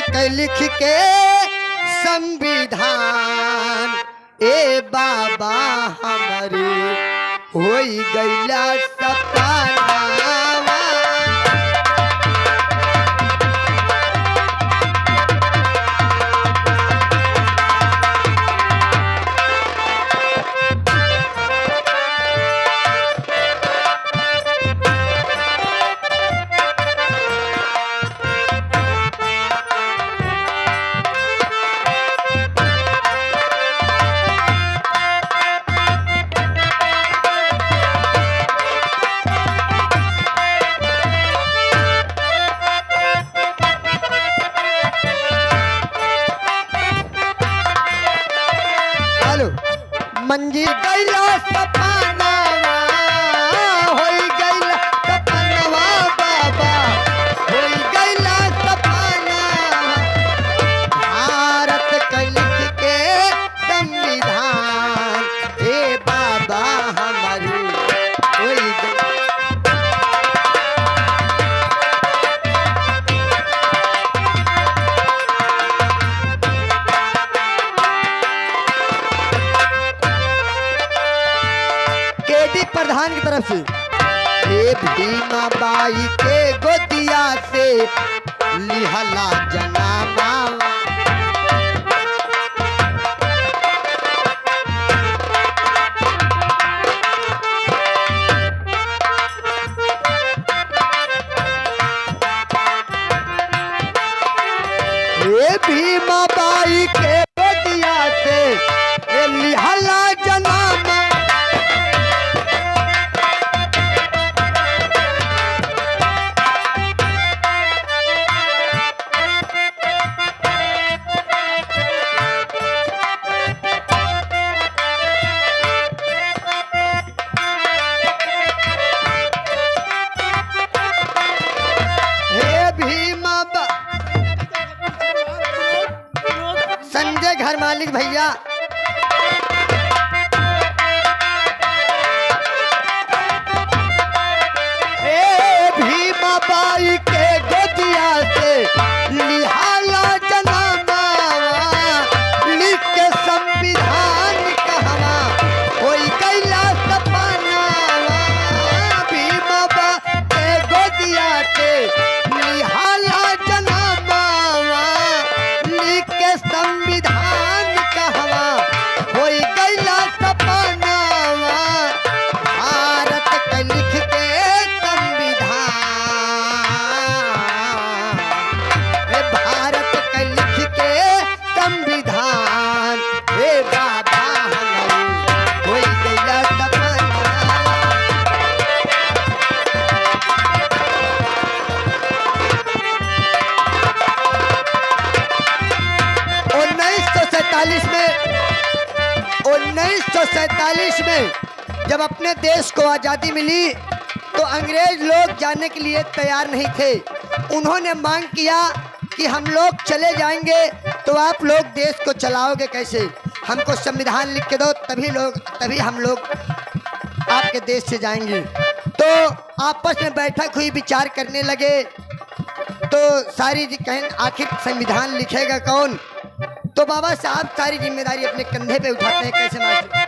के लिख के संविधान ए बाबा हमारे होई गईला सपनावा। मंजिल गईला सपनावा होई गईला सपनावा बाबा होई गईला सपनावा। भारत के लिख के संविधान ए बाबा हमारी होई प्रधान की तरफ से हे भीमा बाई के गोदिया से लिहला जनामा। हे भीमा बाई के गोदिया से लिहला जनामा। संजय घर मालिक भैया भीमा बाई के गोदिया से लिहाला जनामा लिख के संविधान कहवा होई गईला सपनावा। भीमा बाई के गोदिया से लिहाला जनामा लिख के संविधान कहवा होई गईला सपनावा। भारत के लिख के संविधान हे भारत के लिख के संविधान हे बाबा हमारी होई गईला सपनावा। 1947 में जब अपने देश को आज़ादी मिली तो अंग्रेज लोग जाने के लिए तैयार नहीं थे। उन्होंने मांग किया कि हम लोग चले जाएंगे तो आप लोग देश को चलाओगे कैसे, हमको संविधान लिख के दो तभी हम लोग आपके देश से जाएंगे। तो आपस में बैठक हुई, विचार करने लगे। तो सारी कहें आखिर संविधान लिखेगा कौन। तो बाबा साहब सारी जिम्मेदारी अपने कंधे पे उठाते हैं। कैसे मास्टर?